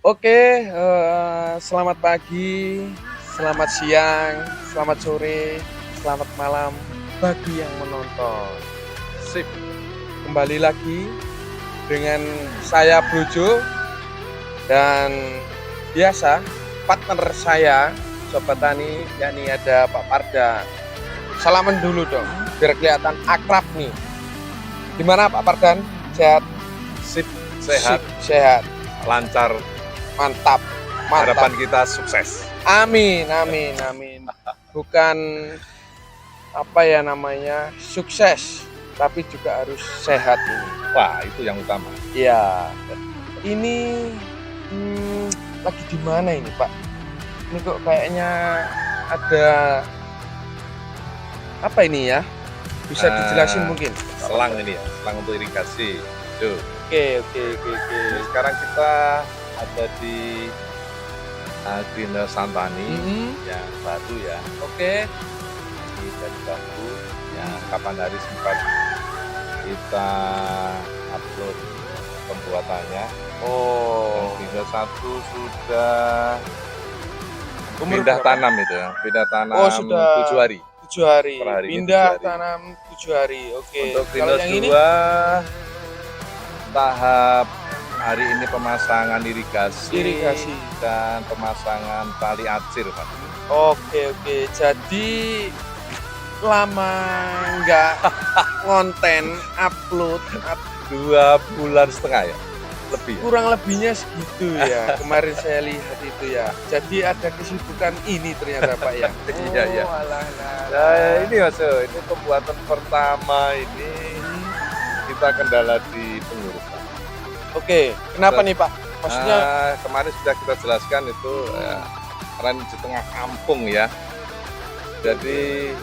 Oke, selamat pagi, selamat siang, selamat sore, selamat malam bagi yang menonton. Sip, kembali lagi dengan saya Brojo dan biasa partner saya Sobat Tani, yakni ada Pak Parda. Salaman dulu dong, biar kelihatan akrab nih. Gimana Pak Pardan? Sehat? Sip, sehat, Sehat. lancar, Mantap. harapan kita sukses. Amin. Bukan apa ya namanya sukses, tapi juga harus sehat ini. Wah, itu yang utama. Ya, ini lagi di mana ini Pak? Ini kok kayaknya ada apa ini ya? Bisa dijelasin mungkin? Selang ini ya, selang untuk irigasi. Tuh. Oke. Sekarang kita ada di Greenhouse Santani yang baru ya. Oke. Di dari bambu yang kapan hari sempat kita upload pembuatannya. Oh. Greenhouse 1 sudah Umur pindah berapa? tanam itu ya, pindah tanam Oh, sudah 7 hari. 7 hari. Per harinya Pindah 7 hari. tanam 7 hari. Oke. Untuk Kalau Greenhouse yang ini 2 tahap hari ini pemasangan irigasi dan pemasangan tali acir, Pak. Oke. Jadi lama nggak ngonten upload 2,5 bulan ya, lebih ya? kurang lebihnya segitu ya. Kemarin saya lihat itu ya. Jadi ada kesibukan ini ternyata Pak ya. Iya. Alah. Nah, ini Mas, ini pembuatan pertama ini kita kendala di pengurusan. Oke, kenapa nih Pak? Maksudnya kemarin sudah kita jelaskan itu karena di tengah kampung ya. Jadi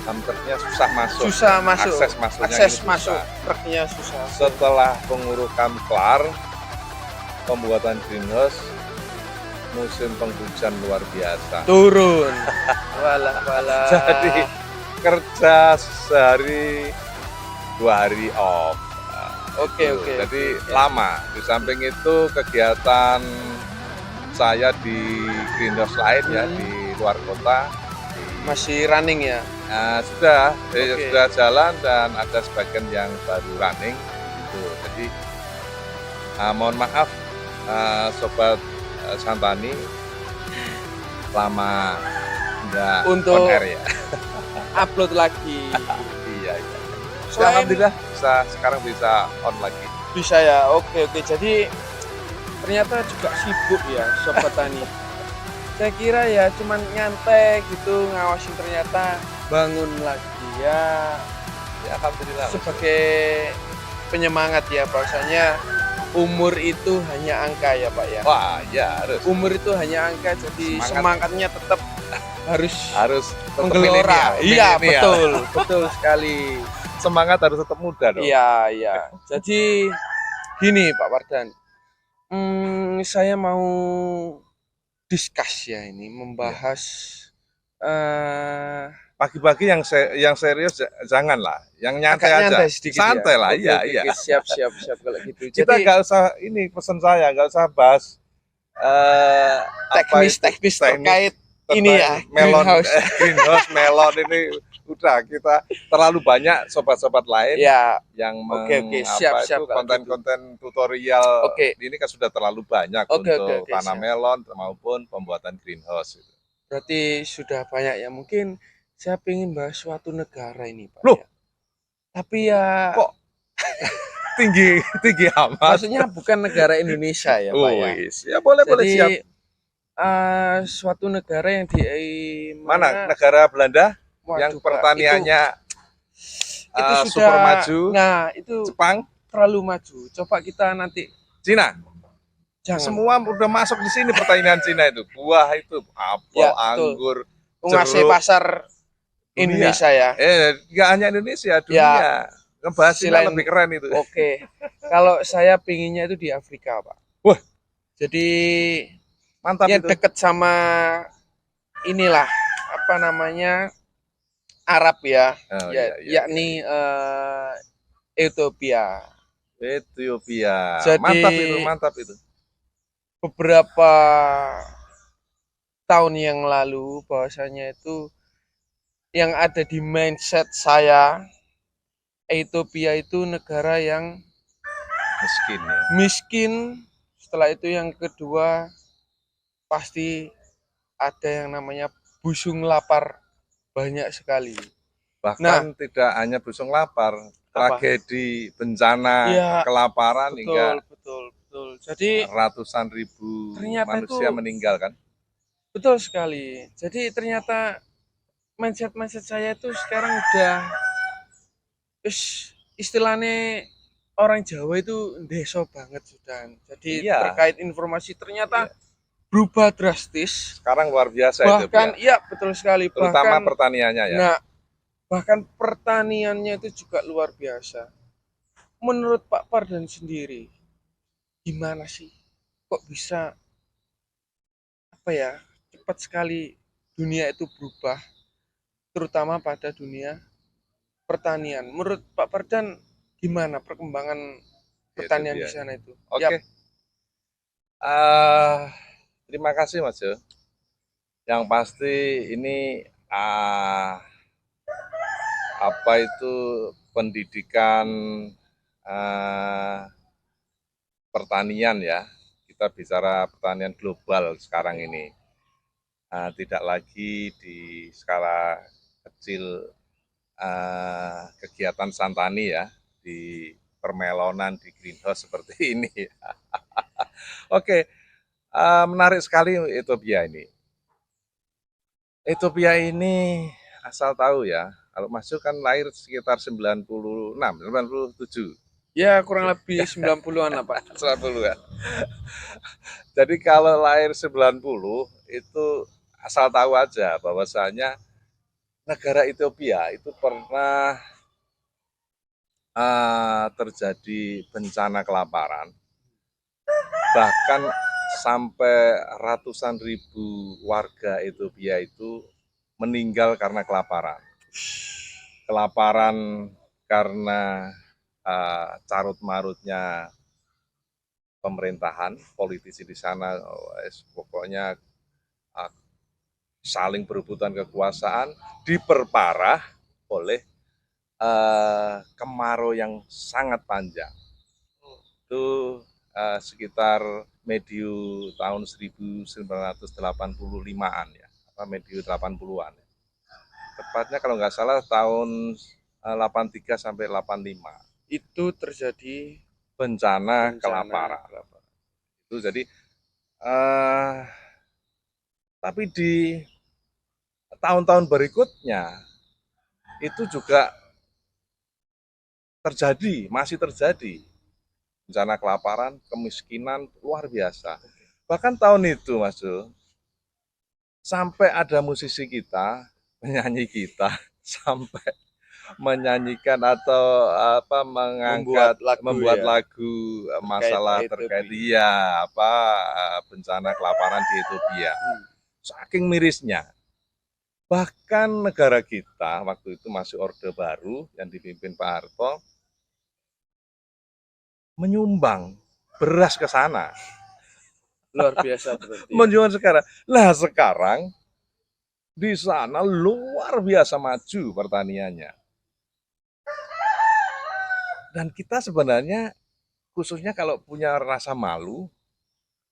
truknya susah masuk. akses masuk truknya susah. Setelah pengurukan kelar, pembuatan greenhouse, musim penghujan luar biasa. Turun. Walah. Jadi kerja sehari 2 hari off. Oke. Jadi lama. Di samping itu kegiatan saya di greenhouse lain ya di luar kota Masih running ya? sudah Oke. sudah jalan dan ada sebagian yang baru running gitu. Jadi mohon maaf sobat Santani lama nggak Untuk on air ya. upload lagi. Iya. Selain Alhamdulillah sekarang bisa on lagi. bisa ya. Oke. Jadi ternyata juga sibuk ya Sobat Tani. Saya kira ya cuman nyantai gitu ngawasin, ternyata bangun lagi ya. Ya alhamdulillah. Sebagai penyemangat ya, bahwasanya umur itu hanya angka ya Pak ya. Wah ya harus. Umur itu hanya angka, jadi semangatnya tetap harus tetap menggelora. milenial. Iya betul sekali. Semangat harus tetap muda dong. Iya. Jadi gini Pak Wardan, saya mau discuss ya ini, membahas pagi-pagi yang serius janganlah, yang nyantai agak aja. nyantai sedikit santai ya. lah, Oke, iya. siap kalau gitu. Kita Jadi nggak usah ini pesan saya, nggak usah bahas teknis terkait ini ya, melon, greenhouse. melon ini udah kita terlalu banyak sobat-sobat lain Ya, yang oke, siap konten-konten tutorial. Oke. Ini kan sudah terlalu banyak untuk tanam melon maupun pembuatan greenhouse. Berarti sudah banyak ya. Mungkin saya ingin bahas suatu negara ini Pak. Loh, ya. Tapi ya kok tinggi amat. Maksudnya bukan negara Indonesia ya Pak ya. Ya boleh siap. Suatu negara yang di mana negara Belanda yang pertaniannya itu sudah super maju. Nah, itu Jepang terlalu maju. Coba kita nanti Cina. Jangan. Semua udah masuk di sini pertanian Cina itu. Buah itu, apel, Ya, anggur, menguasai jeruk. pasar Indonesia ya. Nggak hanya Indonesia, dunia. Ngebahas Cina lebih keren itu. Oke. Kalau saya pinginnya itu di Afrika, Pak. Wah. Jadi mantap yang itu. Deket sama inilah apa namanya Arab ya. Yakni Ethiopia. Ethiopia. Jadi, mantap itu. beberapa tahun yang lalu bahwasanya itu yang ada di mindset saya, Ethiopia itu negara yang Miskin ya. miskin. Setelah itu yang kedua pasti ada yang namanya busung lapar banyak sekali. Bahkan tidak hanya busung lapar, Apa? tragedi bencana Iya, kelaparan betul, hingga betul, betul. Jadi ratusan ribu ternyata itu manusia meninggal kan. betul sekali. Jadi ternyata mindset saya itu sekarang udah istilahnya orang Jawa itu deso banget sudah. Jadi Iya, terkait informasi ternyata iya. berubah drastis. Sekarang luar biasa itu Bahkan ya. iya betul sekali. Terutama Bahkan pertaniannya ya. nah bahkan pertaniannya itu juga luar biasa. Menurut Pak Pardan sendiri, gimana sih? Kok bisa apa ya? Cepat sekali dunia itu berubah, terutama pada dunia pertanian. Menurut Pak Pardan, gimana perkembangan Itu pertanian di dia. sana itu? Yap. Oke. Ah, terima kasih Mas Jo. Yang pasti ini apa itu pendidikan ah, pertanian ya. Kita bicara pertanian global sekarang ini. Tidak lagi di skala kecil kegiatan santani ya, di permelonan di greenhouse seperti ini. Oke, menarik sekali Ethiopia ini. Ethiopia ini asal tahu ya, kalau masuk kan lahir sekitar 96, 97. Ya, kurang lebih 90-an lah, Pak. 90 ya. Jadi kalau lahir 90 itu asal tahu aja bahwasanya negara Ethiopia itu pernah terjadi bencana kelaparan, bahkan sampai ratusan ribu warga Ethiopia itu meninggal karena kelaparan. Kelaparan karena carut marutnya pemerintahan, politisi di sana, pokoknya saling berebutan kekuasaan, diperparah oleh kemarau yang sangat panjang. Itu sekitar medio tahun 1985-an ya, medio 80-an. Tepatnya kalau nggak salah tahun 83 sampai 85. Itu terjadi Bencana kelaparan. Itu jadi tapi di tahun-tahun berikutnya itu juga terjadi, masih terjadi bencana kelaparan, kemiskinan luar biasa. Bahkan tahun itu, Mas Jo, sampai ada musisi kita, penyanyi kita, sampai menyanyikan atau mengangkat membuat lagu masalah terkait dia bencana kelaparan di Ethiopia. Saking mirisnya. Bahkan negara kita waktu itu masih Orde Baru yang dipimpin Pak Harto menyumbang beras ke sana. Luar biasa berarti. Menyumbang sekarang. Lah sekarang di sana luar biasa maju pertaniannya. Dan kita sebenarnya khususnya kalau punya rasa malu,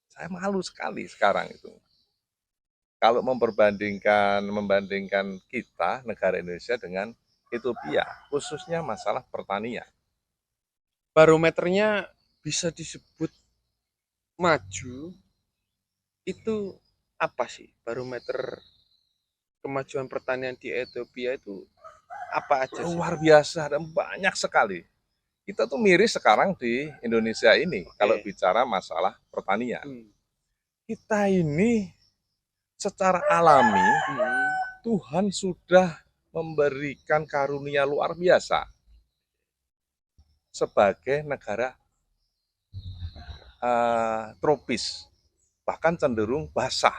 saya malu sekali sekarang itu. Kalau membandingkan kita negara Indonesia dengan Ethiopia, khususnya masalah pertanian. Barometernya bisa disebut maju, itu apa sih barometer kemajuan pertanian di Ethiopia itu apa aja sih? Luar biasa dan banyak sekali. Kita tuh miris sekarang di Indonesia ini kalau bicara masalah pertanian. Kita ini secara alami Tuhan sudah memberikan karunia luar biasa sebagai negara tropis, bahkan cenderung basah.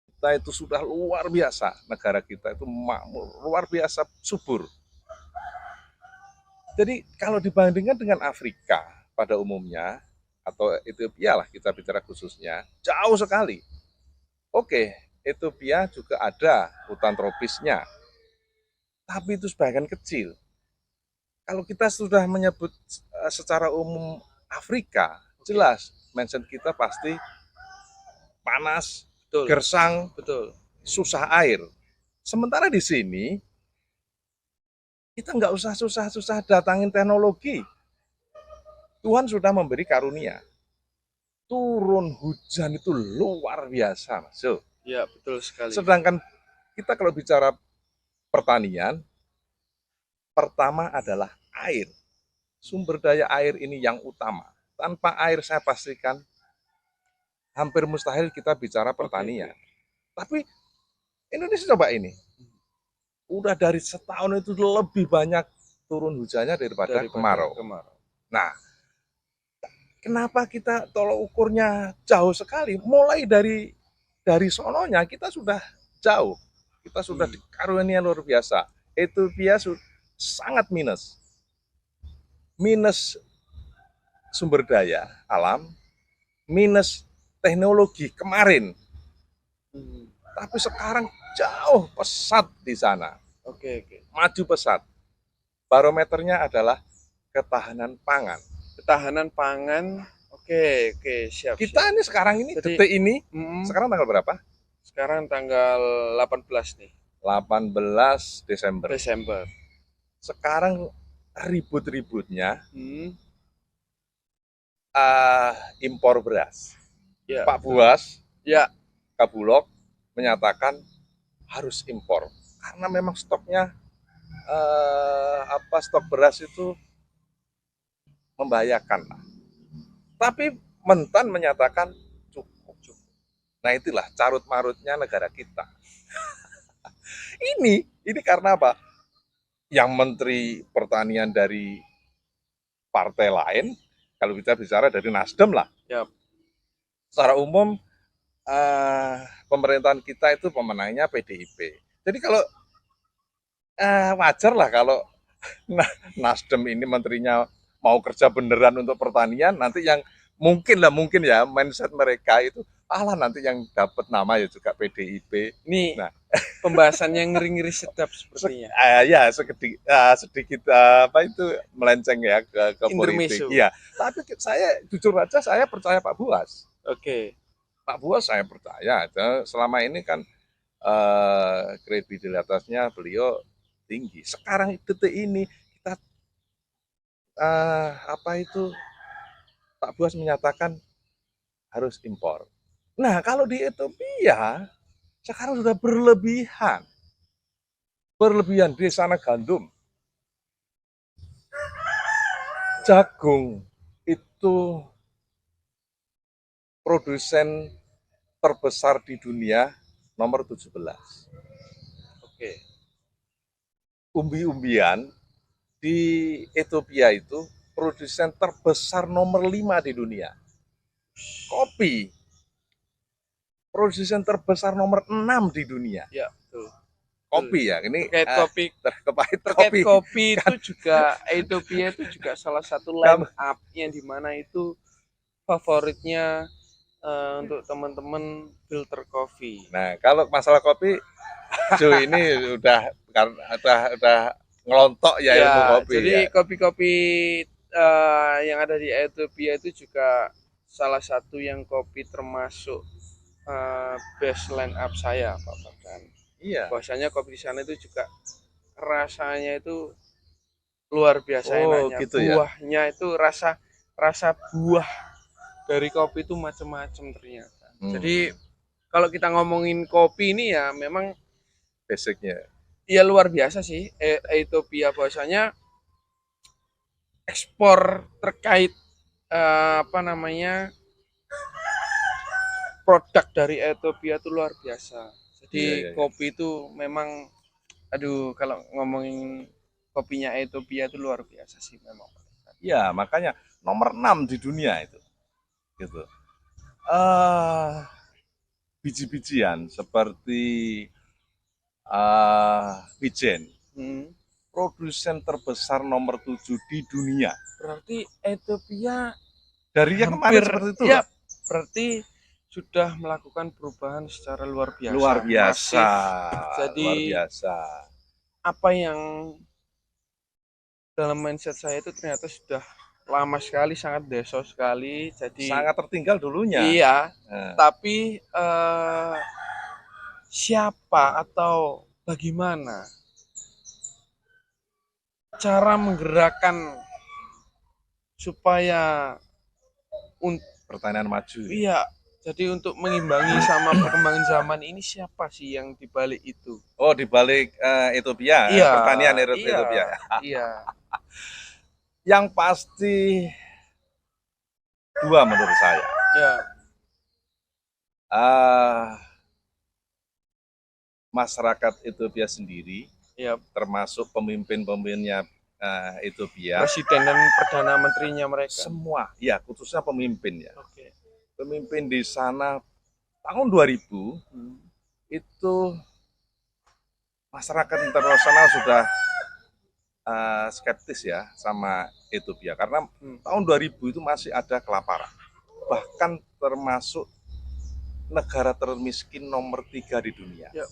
Kita itu sudah luar biasa, negara kita itu makmur, luar biasa subur. Jadi kalau dibandingkan dengan Afrika pada umumnya, atau Ethiopia lah kita bicara khususnya, jauh sekali. Oke, Ethiopia juga ada hutan tropisnya, tapi itu sebagian kecil. Kalau kita sudah menyebut secara umum Afrika, jelas mention kita pasti panas, Betul, gersang, betul. susah air. Sementara di sini kita nggak usah susah-susah datangin teknologi. Tuhan sudah memberi karunia. Turun hujan itu luar biasa, Mas. Ya, betul sekali. Sedangkan kita kalau bicara pertanian, pertama adalah air. Sumber daya air ini yang utama. Tanpa air saya pastikan hampir mustahil kita bicara pertanian. Tapi Indonesia coba ini. Udah dari setahun itu lebih banyak turun hujannya daripada kemarau. Nah, kenapa kita tolok ukurnya jauh sekali? Mulai dari sononya kita sudah jauh. Kita sudah dikaruniai luar biasa. Ethiopia sangat minus. Minus sumber daya alam, minus teknologi kemarin. Tapi sekarang jauh pesat di sana. Oke. Maju pesat. Barometernya adalah ketahanan pangan. Ketahanan pangan. Oke, siap. Kita ini sekarang ini, Jadi, detik ini, sekarang tanggal berapa? Sekarang tanggal 18 nih. 18 Desember. Sekarang ribut-ributnya impor beras. Ya, Pak Buas, ya, Kabulok menyatakan harus impor karena memang stoknya stok beras itu membahayakan. Tapi Mentan menyatakan cukup. Nah itulah carut marutnya negara kita. ini karena apa? Yang Menteri Pertanian dari partai lain, kalau kita bicara dari Nasdem lah. Yep. Secara umum pemerintahan kita itu pemenangnya PDIP. Jadi kalau wajar lah kalau Nasdem ini menterinya mau kerja beneran untuk pertanian, nanti yang mungkin ya mindset mereka itu nanti yang dapat nama ya juga PDIP. Ini pembahasan yang ngeri-ngeri sedap sepertinya. Ya sedikit melenceng ya ke politik. Iya. Tapi saya jujur aja saya percaya Pak Buas. Oke. Pak Buas saya percaya. Selama ini kan kredibilitasnya beliau tinggi. Sekarang detik ini kita Pak Buas menyatakan harus impor. Nah, kalau di Ethiopia sekarang sudah berlebihan. Di sana gandum. Jagung itu produsen terbesar di dunia nomor 17. Oke. Umbi-umbian di Ethiopia itu produsen terbesar nomor 5 di dunia. Kopi produsen terbesar nomor 6 di dunia. Ya, betul. Kopi ya, ini terkait kopi itu juga Ethiopia itu juga salah satu line up yang dimana itu favoritnya untuk teman-teman filter kopi. Nah, kalau masalah kopi, ini udah ngelontok ya ilmu kopi. Jadi kopi-kopi yang ada di Ethiopia itu juga salah satu yang kopi termasuk best line up saya, Pak Fardan. Iya. Bahwasanya kopi di sana itu juga rasanya itu luar biasa enaknya. Gitu buahnya ya? Itu rasa buah dari kopi itu macam-macam ternyata. Jadi kalau kita ngomongin kopi ini ya memang basicnya. Ya luar biasa sih Ethiopia, bahwasanya ekspor terkait produk dari Ethiopia itu luar biasa. Jadi kopi itu memang kalau ngomongin kopinya Ethiopia itu luar biasa sih memang. Ya, makanya nomor 6 di dunia itu. Gitu. Biji-bijian seperti wijen. Produsen terbesar nomor 7 di dunia. Berarti Ethiopia Dari yang kemarin hampir seperti itu ya, loh. berarti sudah melakukan perubahan secara luar biasa, Luar biasa, masif. luar Jadi biasa. apa yang dalam mindset saya itu ternyata sudah lama sekali, sangat deso sekali. Jadi Sangat tertinggal dulunya. iya, Nah, tapi siapa atau bagaimana cara menggerakkan supaya pertanian maju. iya, jadi untuk mengimbangi sama perkembangan zaman ini siapa sih yang dibalik itu? Oh, di balik Ethiopia, Iya, pertanian iya, Ethiopia. iya, Yang pasti dua menurut saya. iya, Ah, masyarakat Ethiopia sendiri, iya. termasuk pemimpin-pemimpinnya Ethiopia, Presiden dan perdana menterinya mereka. semua, ya khususnya pemimpin ya. Oke. Pemimpin di sana tahun 2000 itu masyarakat internasional sudah skeptis ya sama Ethiopia karena tahun 2000 itu masih ada kelaparan. Bahkan termasuk negara termiskin nomor 3 di dunia. Ya.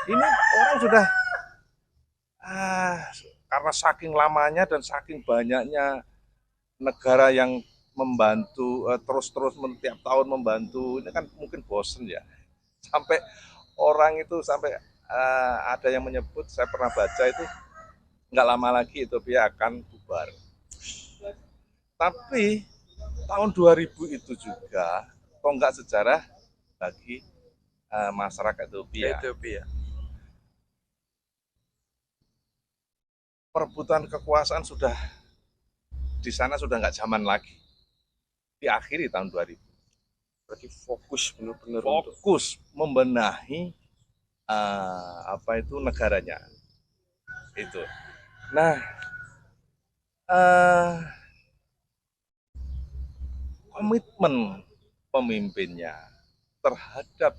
Ini orang sudah karena saking lamanya dan saking banyaknya negara yang membantu terus-terus tiap tahun membantu, ini kan mungkin bosen ya. Sampai orang itu sampai ada yang menyebut, saya pernah baca itu nggak lama lagi Ethiopia akan bubar. Tapi tahun 2000 itu juga tonggak sejarah bagi masyarakat Ethiopia. Perebutan kekuasaan sudah di sana sudah nggak zaman lagi. Diakhiri tahun 2000. Berarti fokus benar-benar fokus membenahi negaranya. Itu. Nah, komitmen pemimpinnya terhadap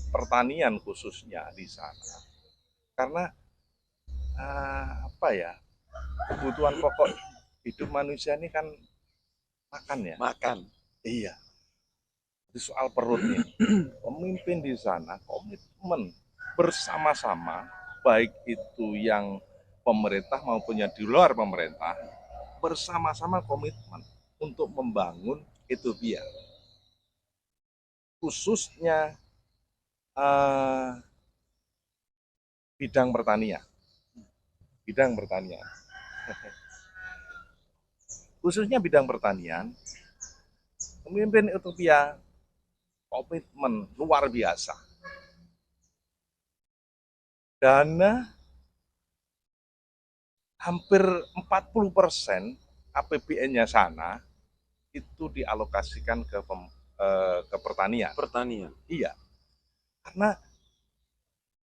pertanian khususnya di sana. Karena kebutuhan pokok hidup manusia ini kan makan ya. Makan. Iya. Di soal perut nih, pemimpin di sana komitmen bersama-sama, baik itu yang pemerintah maupun yang di luar pemerintah, bersama-sama komitmen untuk membangun Ethiopia. Khususnya bidang pertanian. Khususnya bidang pertanian, pemimpin Ethiopia komitmen luar biasa. Dana hampir 40% APBN-nya sana itu dialokasikan ke pertanian. Pertanian. Iya. Karena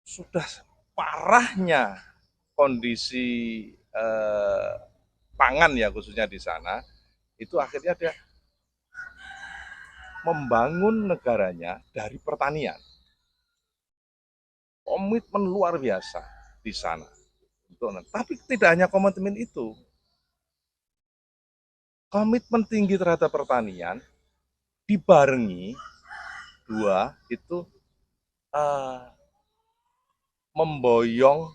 sudah parahnya kondisi pangan ya khususnya di sana, itu akhirnya dia membangun negaranya dari pertanian. Komitmen luar biasa di sana. Tapi tidak hanya komitmen itu. Komitmen tinggi terhadap pertanian dibarengi dua itu memboyong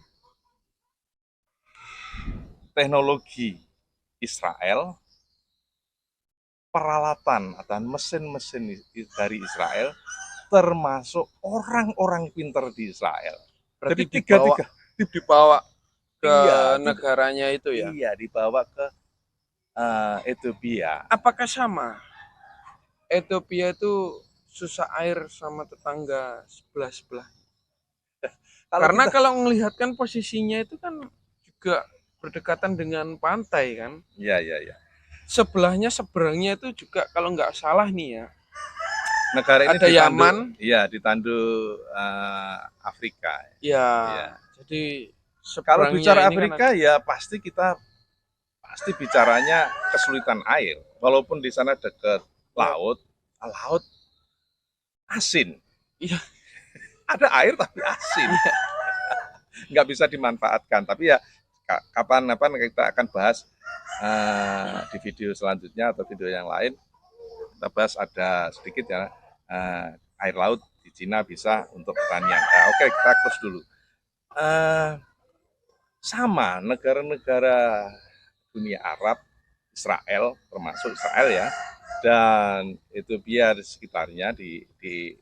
teknologi Israel, peralatan dan mesin-mesin dari Israel, termasuk orang-orang pintar di Israel. Berarti Jadi dibawa ke iya, negaranya itu ya? Iya, dibawa ke Ethiopia. Apakah sama? Ethiopia itu susah air sama tetangga sebelah-sebelah. Karena kalau melihatkan posisinya itu kan juga berdekatan dengan pantai kan. Iya. Sebelahnya seberangnya itu juga kalau nggak salah nih ya. Negara ini ada Yaman. Iya, ditandu Afrika. Ya. Jadi kalau bicara kan Afrika ya pasti kita bicaranya kesulitan air. Walaupun di sana dekat laut asin. Iya. Ada air tapi asin. Iya. Nggak bisa dimanfaatkan. Tapi ya kapan kita akan bahas di video selanjutnya atau video yang lain. Kita bahas ada sedikit ya air laut di Cina bisa untuk pertanian. Oke, kita close dulu. Sama negara-negara dunia Arab, Israel termasuk Israel ya, dan Ethiopia di sekitarnya di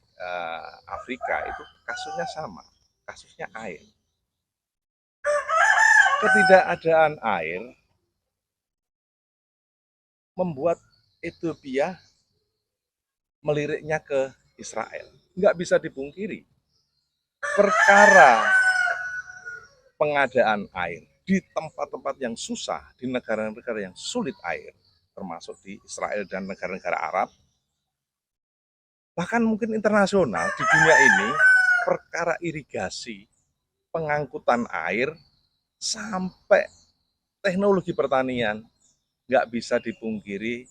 Afrika itu kasusnya sama, kasusnya air. Ketidakadaan air membuat Ethiopia meliriknya ke Israel. Nggak bisa dipungkiri. Perkara pengadaan air di tempat-tempat yang susah, di negara-negara yang sulit air, termasuk di Israel dan negara-negara Arab, bahkan mungkin internasional di dunia ini, perkara irigasi, pengangkutan air, sampai teknologi pertanian, nggak bisa dipungkiri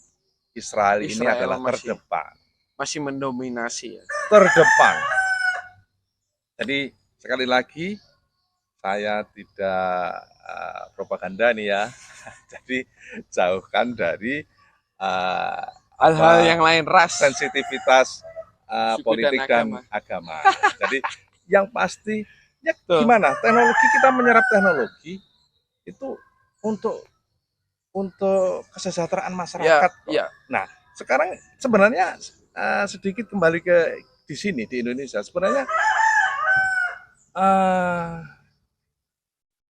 Israel ini adalah terdepan. Masih mendominasi ya. Terdepan. Jadi sekali lagi, saya tidak propaganda nih ya. Jadi jauhkan dari hal-hal yang lain, ras, sensitivitas politik dan agama. Jadi yang pasti ya gimana teknologi, kita menyerap teknologi itu untuk kesejahteraan masyarakat. Ya. Nah, sekarang sebenarnya sedikit kembali ke di sini di Indonesia. Sebenarnya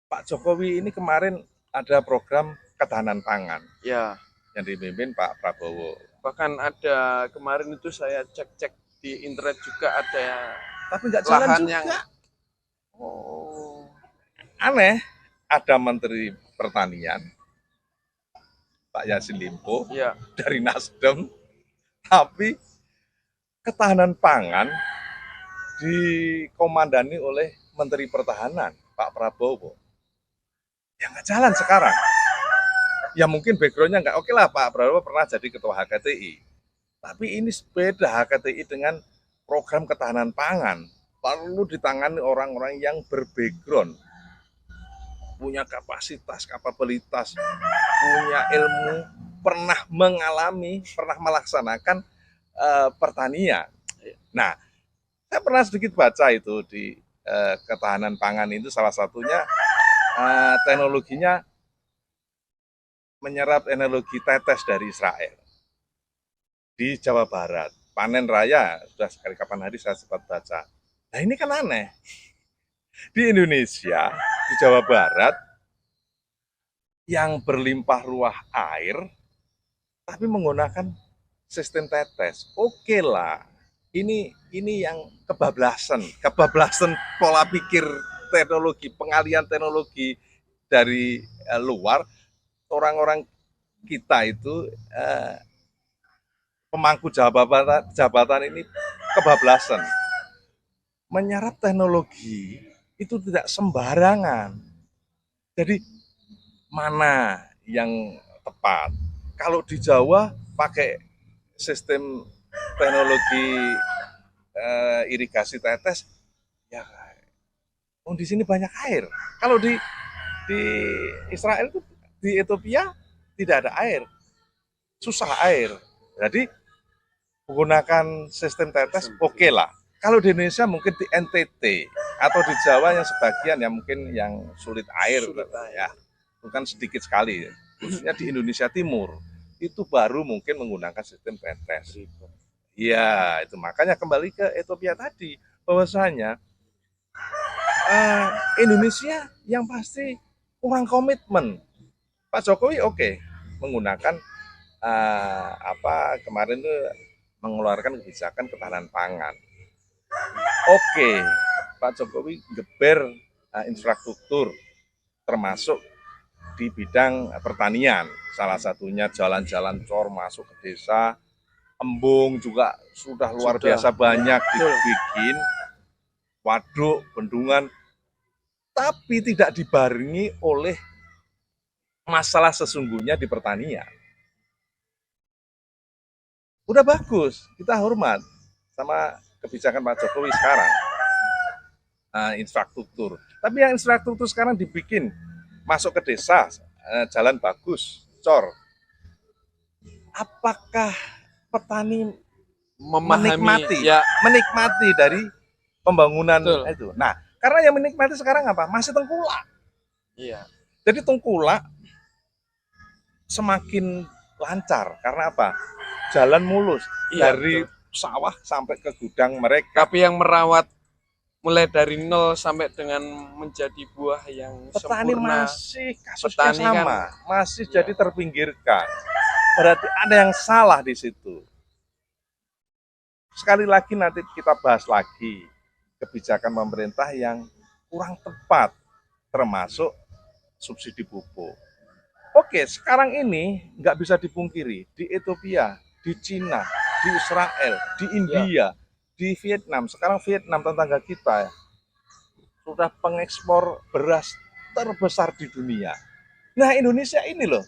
Pak Jokowi ini kemarin ada program ketahanan pangan ya yang dipimpin Pak Prabowo. Bahkan ada kemarin itu saya cek di internet juga ada, tapi nggak jalan juga. Yang aneh, ada Menteri Pertanian Pak Yassin Limpo ya, dari Nasdem, tapi ketahanan pangan dikomandani oleh Menteri Pertahanan Pak Prabowo. Ya nggak jalan sekarang. Ya mungkin backgroundnya nggak oke lah, Pak Prabowo pernah jadi ketua HKTI. Tapi ini beda HKTI dengan program ketahanan pangan. Perlu ditangani orang-orang yang berbackground, punya kapasitas, kapabilitas, punya ilmu, pernah mengalami, pernah melaksanakan pertanian. Nah, saya pernah sedikit baca itu di ketahanan pangan itu salah satunya teknologinya menyerap teknologi tetes dari Israel di Jawa Barat. Panen raya sudah sekali kapan hari saya sempat baca. Nah ini kan aneh. Di Indonesia, di Jawa Barat, yang berlimpah ruah air, tapi menggunakan sistem tetes. Oke lah, ini yang kebablasan pola pikir teknologi, pengalian teknologi dari luar. Orang-orang kita itu pemangku jabatan ini kebablasan. Menyerap teknologi itu tidak sembarangan. Jadi mana yang tepat? Kalau di Jawa pakai sistem teknologi irigasi tetes, ya di sini banyak air. Kalau di Israel itu, di Ethiopia tidak ada air, susah air. Jadi menggunakan sistem tetes oke lah. Kalau di Indonesia mungkin di NTT atau di Jawa yang sebagian ya mungkin yang sulit air. Ya, bukan sedikit sekali. Khususnya di Indonesia Timur itu baru mungkin menggunakan sistem tetes. Iya, itu makanya kembali ke Ethiopia tadi, bahwasanya Indonesia yang pasti kurang komitmen. Pak Jokowi oke, menggunakan kemarin itu mengeluarkan kebijakan ketahanan pangan. Oke, Pak Jokowi geber infrastruktur termasuk di bidang pertanian. Salah satunya jalan-jalan cor masuk ke desa, embung juga sudah luar biasa banyak dibikin, waduk, bendungan, tapi tidak dibarengi oleh masalah sesungguhnya di pertanian. Udah bagus, kita hormat sama kebijakan Pak Jokowi sekarang, infrastruktur. Tapi yang infrastruktur sekarang dibikin masuk ke desa, jalan bagus, cor. Apakah petani Memahami menikmati ya, menikmati dari pembangunan betul. itu? Nah, karena yang menikmati sekarang apa? Masih tengkulak. Iya. Jadi tengkulak semakin lancar karena apa? Jalan mulus Iya, dari betul. sawah sampai ke gudang mereka. Tapi yang merawat mulai dari nol sampai dengan menjadi buah yang Petani sempurna, masih kasusnya petani kan sama, masih ya, jadi terpinggirkan. Berarti ada yang salah di situ. Sekali lagi nanti kita bahas lagi kebijakan pemerintah yang kurang tepat, termasuk subsidi pupuk. Oke, sekarang ini nggak bisa dipungkiri, di Ethiopia, di Cina, di Israel, di ya, India, di Vietnam, sekarang Vietnam tetangga kita ya, sudah pengekspor beras terbesar di dunia. Nah, Indonesia ini loh,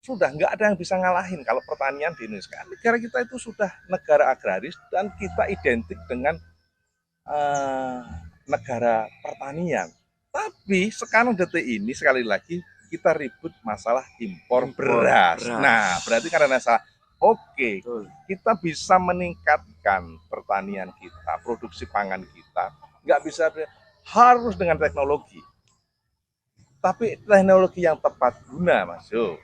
sudah nggak ada yang bisa ngalahin kalau pertanian di Indonesia. Negara kita itu sudah negara agraris dan kita identik dengan eh, negara pertanian. Tapi sekarang detik ini sekali lagi kita ribut masalah impor impor beras. beras. Nah, berarti karena masalah oke, Betul. kita bisa meningkatkan pertanian kita, produksi pangan kita. Nggak bisa harus dengan teknologi. Tapi teknologi yang tepat guna, Mas Yo.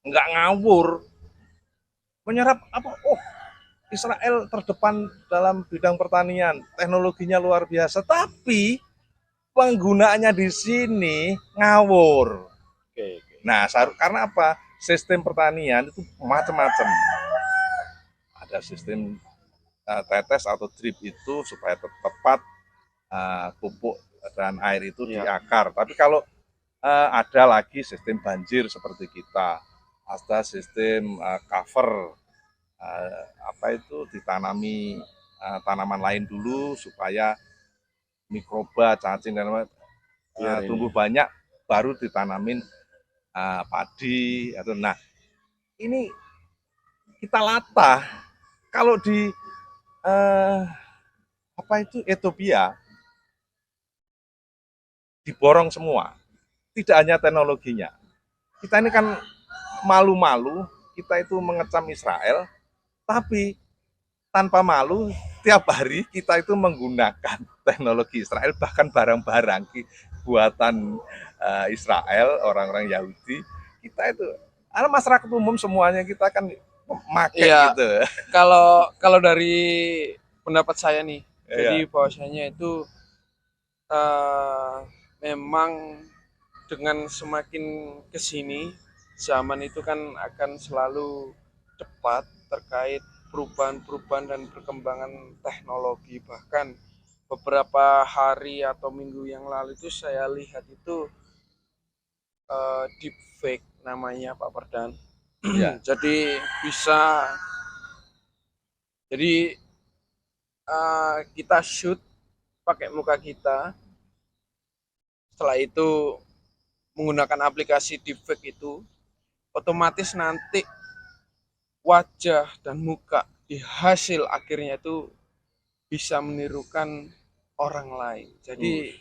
Nggak ngawur. Menyerap apa? Oh, Israel terdepan dalam bidang pertanian, teknologinya luar biasa, tapi penggunaannya di sini ngawur. Oke, oke. Nah, karena apa? Sistem pertanian itu macam-macam. Ada sistem tetes atau drip itu supaya tepat pupuk dan air itu di Ya, akar. Tapi kalau ada lagi sistem banjir seperti kita, ada sistem cover, apa itu ditanami tanaman lain dulu supaya mikroba, cacing dan biar tumbuh ini. banyak, baru ditanamin padi atau nah ini kita latah kalau di apa itu Ethiopia diborong semua, tidak hanya teknologinya. Kita ini kan malu-malu, kita itu mengecam Israel, tapi tanpa malu tiap hari kita itu menggunakan teknologi Israel, bahkan barang-barang buatan Israel, orang-orang Yahudi, kita itu, karena masyarakat umum semuanya kita kan memakai Iya, gitu. kalau kalau dari pendapat saya nih, Iya, jadi bahwasanya itu eh, memang dengan semakin kesini zaman itu kan akan selalu cepat terkait perubahan-perubahan dan perkembangan teknologi. Bahkan beberapa hari atau minggu yang lalu itu saya lihat itu deepfake namanya Pak Perdan. iya, Jadi bisa, jadi kita shoot pakai muka kita, setelah itu menggunakan aplikasi deepfake itu, otomatis nanti wajah dan muka di hasil akhirnya itu bisa menirukan orang lain. Jadi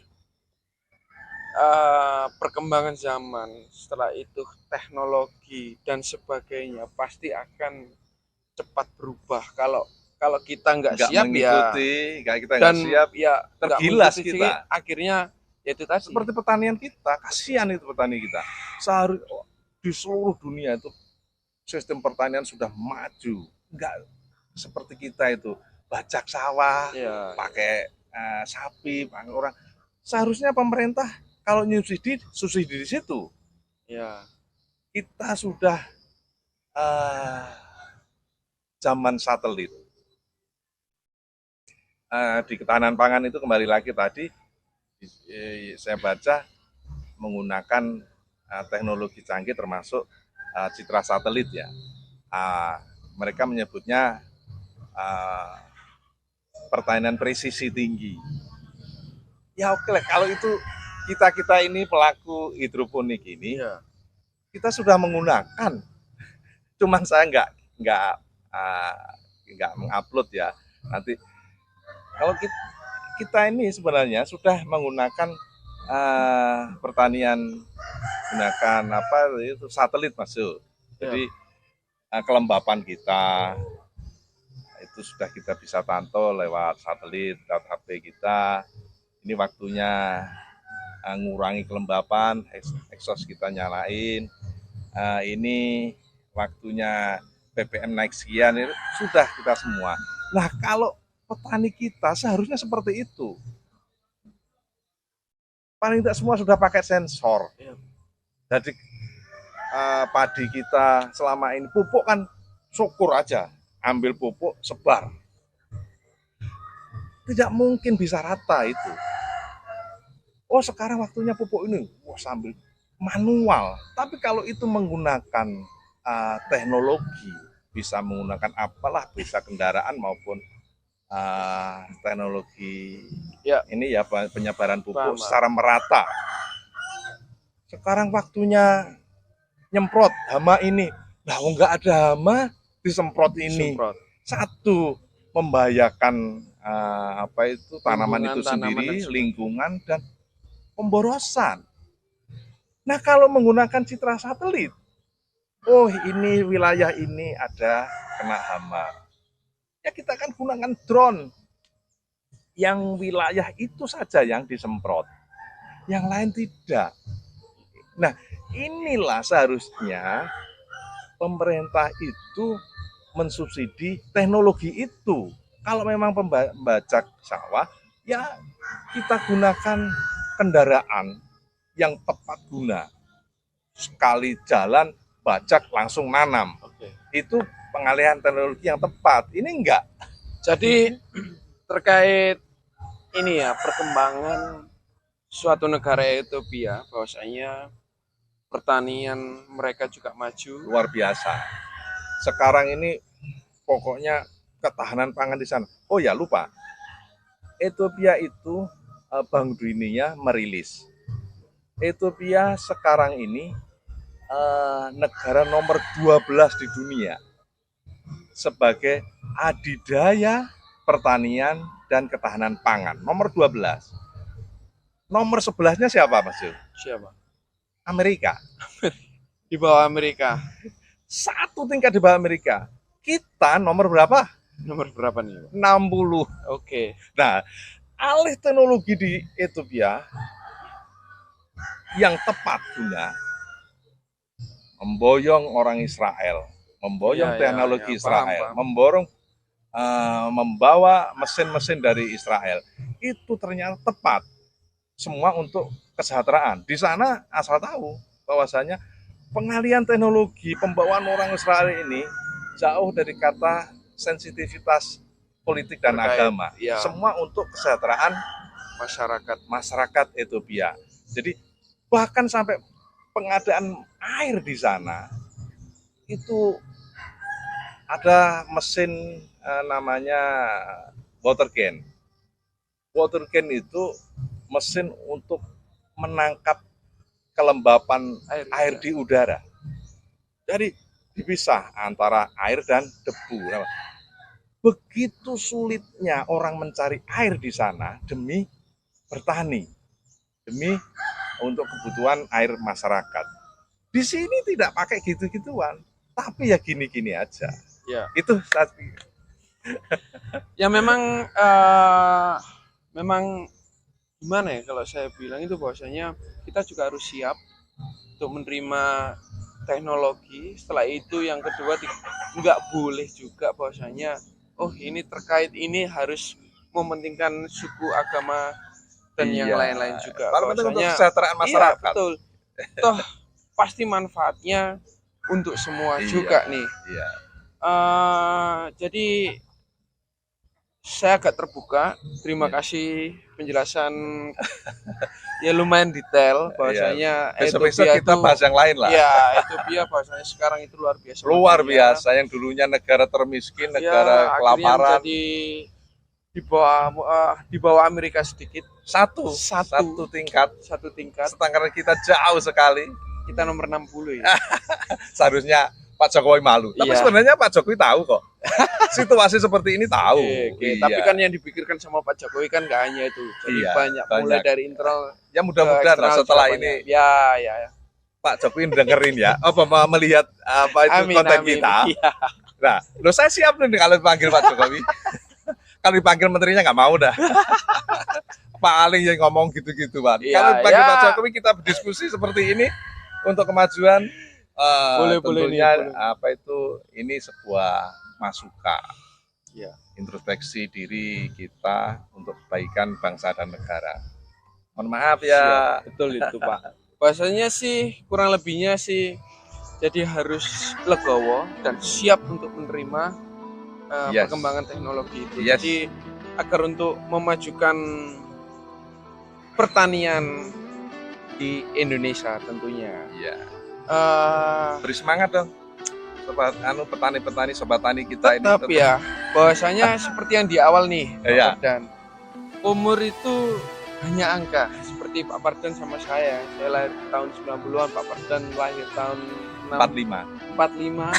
perkembangan zaman, setelah itu teknologi dan sebagainya pasti akan cepat berubah. Kalau kalau kita nggak nggak siap ya, mengikuti, nggak kita nggak dan siap, ya nggak tergilas mengikuti sih, kita. akhirnya ya itu tadi. Seperti pertanian kita, kasihan itu petani kita. Di seluruh dunia itu sistem pertanian sudah maju, nggak seperti kita itu bajak sawah, Ya, pakai sapi, pakai orang. Seharusnya pemerintah kalau subsidi, subsidi di situ. ya, Kita sudah uh, zaman satelit. Di ketahanan pangan itu kembali lagi tadi saya baca menggunakan teknologi canggih termasuk citra satelit ya. Mereka menyebutnya pertanian presisi tinggi. Ya oke lah, kalau itu kita ini pelaku hidroponik ini, ya, kita sudah menggunakan. Cuman saya nggak mengupload ya. Nanti kalau kita ini sebenarnya sudah menggunakan pertanian gunakan apa itu satelit masuk. Jadi kelembapan kita itu sudah kita bisa pantau lewat satelit, lewat HP kita. Ini waktunya ngurangi kelembapan, exhaust kita nyalain. Ini waktunya BBM naik sekian, itu sudah kita semua. Nah, kalau petani kita seharusnya seperti itu. Paling tidak semua sudah pakai sensor. Jadi padi kita selama ini pupuk kan syukur aja, ambil pupuk sebar. Tidak mungkin bisa rata itu. Oh sekarang waktunya pupuk ini, wah sambil manual. Tapi kalau itu menggunakan teknologi, bisa menggunakan apalah, bisa kendaraan maupun teknologi ini ya penyebaran pupuk secara merata. Sekarang waktunya nyemprot hama ini, nah nggak ada hama disemprot ini. Satu membahayakan tanaman itu sendiri, lingkungan dan pemborosan. Nah kalau menggunakan citra satelit, oh ini wilayah ini ada kena hama. Ya kita kan gunakan drone, yang wilayah itu saja yang disemprot, yang lain tidak. Nah inilah seharusnya pemerintah itu mensubsidi teknologi itu. Kalau memang pembajak sawah, ya kita gunakan kendaraan yang tepat guna. Sekali jalan, bajak langsung nanam. Itu pengalihan teknologi yang tepat. Ini enggak. Jadi terkait ini ya, perkembangan suatu negara Ethiopia, bahwasanya pertanian mereka juga maju. Luar biasa. Sekarang ini pokoknya ketahanan pangan di sana. Oh ya lupa, Ethiopia itu Bank Dunia merilis. Ethiopia sekarang ini negara nomor 12 di dunia sebagai adidaya pertanian dan ketahanan pangan. Nomor 12. Nomor 11-nya siapa, Mas Jo? Siapa? Amerika. Di bawah Amerika. Satu tingkat di bawah Amerika. Kita nomor berapa? Nomor berapa nih? 60. Oke. Nah, alih teknologi di Ethiopia yang tepat guna memboyong orang Israel, memboyong teknologi Israel, paham. Membawa mesin-mesin dari Israel. Itu ternyata tepat. Semua untuk kesejahteraan. Di sana asal tahu bahwasanya pengalihan teknologi pembawaan orang Israel ini jauh dari kata sensitivitas politik dan agama. Semua untuk kesejahteraan masyarakat Ethiopia. Jadi bahkan sampai pengadaan air di sana itu ada mesin namanya water can. Water can itu mesin untuk menangkap kelembapan air di udara. Jadi dipisah antara air dan debu. Begitu sulitnya orang mencari air di sana demi bertani, demi untuk kebutuhan air masyarakat. Di sini tidak pakai gitu-gituan, tapi ya gini-gini aja. Ya. Itu ya memang gimana ya kalau saya bilang itu bahwasanya kita juga harus siap untuk menerima teknologi. Setelah itu yang kedua nggak boleh juga bahwasanya ini terkait ini harus mementingkan suku, agama dan yang lain-lain juga. Bahwasanya untuk kesejahteraan masyarakat. Iya, betul. Toh pasti manfaatnya untuk semua juga nih. Iya. Jadi saya agak terbuka. Terima kasih penjelasan ya lumayan detail bahwasanya Ethiopia kita bahas yang lain lah. Ya, Ethiopia bahwasanya sekarang itu luar biasa. Luar biasa, yang dulunya negara termiskin, negara kelaparan, menjadi di bawah Amerika sedikit. Satu tingkat. Sedangkan kita jauh sekali. Kita nomor 60 ya. Seharusnya Pak Jokowi malu. Tapi Iya. sebenarnya Pak Jokowi tahu kok. Situasi seperti ini tahu. Oke, Iya. tapi kan yang dipikirkan sama Pak Jokowi kan nggak hanya itu. Jadi Iya, banyak, mulai banyak. dari internal Ya ke mudah-mudahan lah eksternal setelah juga ini banyak. Ya. Pak Jokowi dengerin ya, melihat apa itu Amin, konten amin. kita. Iya. Nah, lo saya siap nih kalau dipanggil Pak Jokowi. Kalau dipanggil menterinya nggak mau dah. Paling yang ngomong gitu-gitu, Pak. Iya, Kalau dipanggil ya. Pak Jokowi kita berdiskusi seperti ini untuk kemajuan. Boleh Tentunya nih, boleh. apa itu ini sebuah masukan. Iya. Introspeksi diri kita untuk kebaikan bangsa dan negara. Mohon maaf ya. Siap, betul itu Pak. Bahasanya sih kurang lebihnya sih jadi harus legowo dan siap untuk menerima Yes. perkembangan teknologi itu. Yes. Jadi agar untuk memajukan pertanian di Indonesia tentunya. Iya. Eh, Beri semangat dong. Sobat petani-petani sobat tani kita tetap ini. ya, bahwasanya seperti yang di awal nih, Pak Iya. Fardan. Umur itu hanya angka, seperti Pak Fardan sama saya. Saya lahir tahun 90-an, Pak Fardan lahir tahun 45. 45.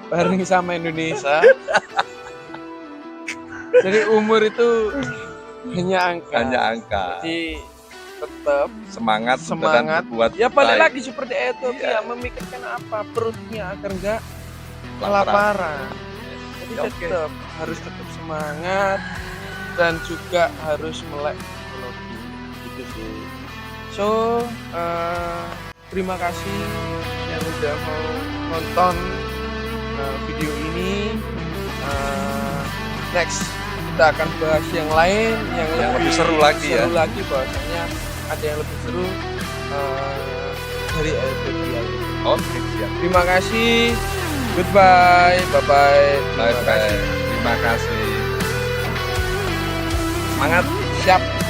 Bareng sama Indonesia. Jadi umur itu hanya angka. Hanya angka. Jadi tetap Semangat semangat. dan berbuat Ya balik baik. lagi seperti itu, Iya. ya memikirkan apa perutnya agar enggak Kelaparan. kelaparan. Jadi Ya, oke. harus tetap semangat dan juga harus melek teknologi gitu sih. So terima kasih yang udah mau nonton video ini. Next kita akan bahas yang lain yang lebih seru lagi ya. seru lagi, bahwasanya ada yang lebih seru dari LPDI. Oke, siap. Terima kasih. Goodbye. Bye-bye. Terima Bye-bye. kasih. Terima kasih. Semangat. Siap.